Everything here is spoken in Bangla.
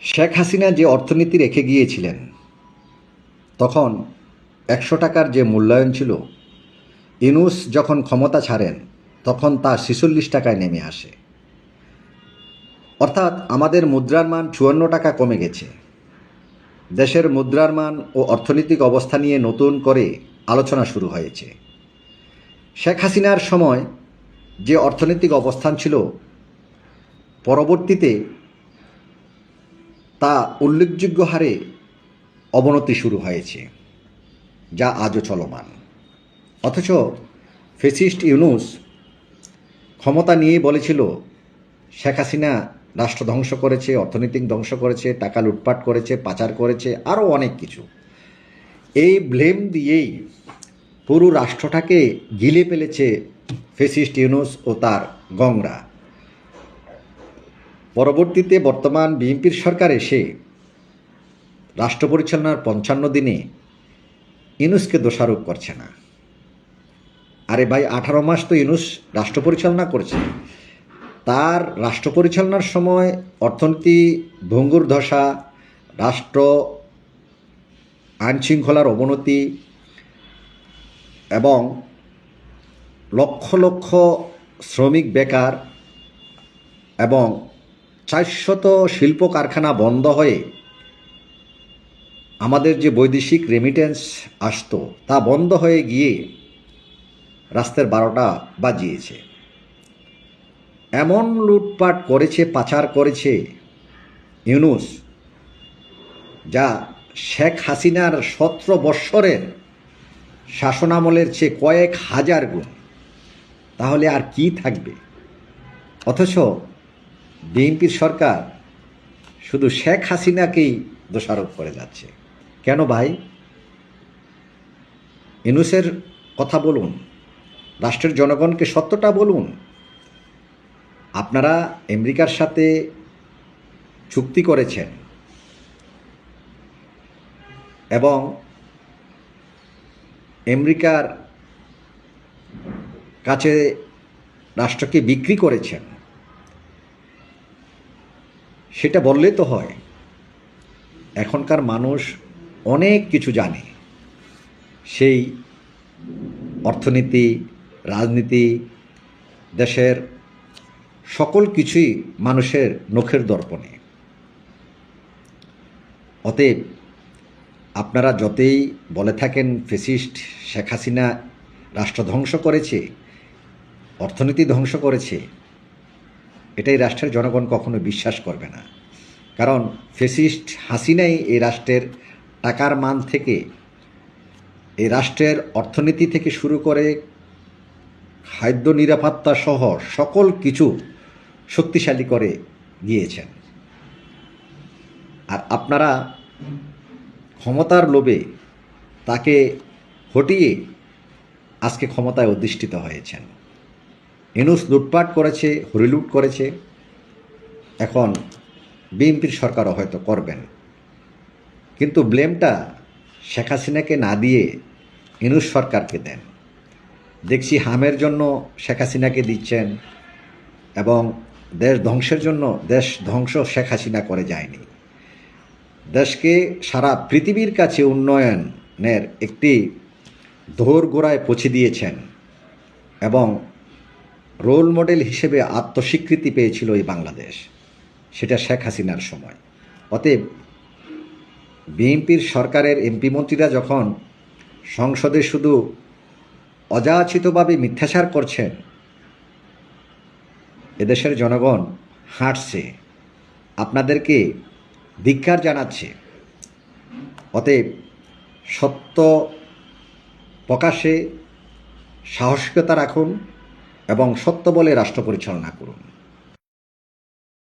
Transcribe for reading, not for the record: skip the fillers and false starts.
শেখ হাসিনা যে অর্থনীতি রেখে গিয়েছিলেন, তখন ১০০ টাকার যে মূল্যায়ন ছিল, ইউনূস যখন ক্ষমতা ছাড়েন তখন তা ৪৬ টাকায় নেমে আসে। অর্থাৎ আমাদের মুদ্রার মান ৫৪ টাকা কমে গেছে। দেশের মুদ্রার মান ও অর্থনৈতিক অবস্থা নিয়ে নতুন করে আলোচনা শুরু হয়েছে। শেখ হাসিনার সময় যে অর্থনৈতিক অবস্থান ছিল, পরবর্তীতে তা উল্লেখযোগ্য হারে অবনতি শুরু হয়েছে, যা আজও চলমান। অথচ ফ্যাসিস্ট ইউনূস ক্ষমতা নিয়েই বলেছিল শেখ হাসিনা রাষ্ট্র ধ্বংস করেছে, অর্থনৈতিক ধ্বংস করেছে, টাকা লুটপাট করেছে, পাচার করেছে, আরও অনেক কিছু। এই ব্লেম দিয়েই পুরো রাষ্ট্রটাকে গিলে ফেলেছে ফ্যাসিস্ট ইউনূস ও তার গংরা। পরবর্তীতে বর্তমান বিএনপির সরকার এসে রাষ্ট্র পরিচালনার ৫৫ দিনে ইউনূসকে দোষারোপ করছে না। আরে ভাই, ১৮ মাস তো ইউনূস রাষ্ট্র পরিচালনা করছে। তার রাষ্ট্র পরিচালনার সময় অর্থনীতি ভঙ্গুর ধসা, রাষ্ট্র আইনশৃঙ্খলার অবনতি এবং লক্ষ লক্ষ শ্রমিক বেকার এবং ৪০০ শিল্প কারখানা বন্ধ হয়ে আমাদের যে বৈদেশিক রেমিটেন্স আসতো তা বন্ধ হয়ে গিয়ে রাস্তার ১২টা বাজিয়েছে। এমন লুটপাট করেছে, পাচার করেছে ইউনূস, যা শেখ হাসিনার ১৭ বৎসরের শাসনামলের চেয়ে কয়েক হাজার গুণ। তাহলে আর কি থাকবে? অথচ বিএনপির সরকার শুধু শেখ হাসিনাকেই দোষারোপ করে যাচ্ছে। কেন ভাই? ইউনূসের কথা বলুন, রাষ্ট্রের জনগণকে সত্যটা বলুন। আপনারা আমেরিকার সাথে চুক্তি করেছেন এবং আমেরিকার কাছে রাষ্ট্রকে বিক্রি করেছেন, সেটা বললে তো হয়। এখনকার মানুষ অনেক কিছু জানে, সেই অর্থনীতি, রাজনীতি, দেশের সকল কিছুই মানুষের নখের দর্পণে। অতএব আপনারা যতই বলে থাকেন ফ্যাসিস্ট শেখ হাসিনা রাষ্ট্র ধ্বংস করেছে, অর্থনীতি ধ্বংস করেছে, এটাই রাষ্ট্রের জনগণ কখনো বিশ্বাস করবে না। কারণ ফ্যাসিস্ট হাসিনাই এই রাষ্ট্রের টাকার মান থেকে, এই রাষ্ট্রের অর্থনীতি থেকে শুরু করে খাদ্য নিরাপত্তা সহ সকল কিছু শক্তিশালী করে গিয়েছেন। আর আপনারা ক্ষমতার লোভে তাকে হটিয়ে আজকে ক্ষমতায় অধিষ্ঠিত হয়েছেন। ইউনূস লুটপাট করেছে, হরিলুট করেছে, এখন বিএনপির সরকারও হয়তো করবেন। কিন্তু ব্লেমটা শেখ হাসিনাকে না দিয়ে ইউনূস সরকারকে দেন। দেখছি হামের জন্য শেখ হাসিনাকে দিচ্ছেন, এবং দেশ ধ্বংসের জন্য দেশ ধ্বংস শেখ হাসিনা করে যায়নি। দেশকে সারা পৃথিবীর কাছে উন্নয়নের একটি দোরগোড়ায় পৌঁছে দিয়েছেন এবং রোল মডেল হিসেবে আত্মস্বীকৃতি পেয়েছিল এই বাংলাদেশ, সেটা শেখ হাসিনার সময়। অতএব বিএনপির সরকারের এমপি মন্ত্রীরা যখন সংসদে শুধু অযাচিতভাবে মিথ্যাচার করছেন, এদেশের জনগণ হাঁটছে, আপনাদেরকে ধিক্কার জানাচ্ছে। অতএব সত্য প্রকাশে সাহসিকতা রাখুন এবং সত্য বলে রাষ্ট্র পরিচালনা করুন।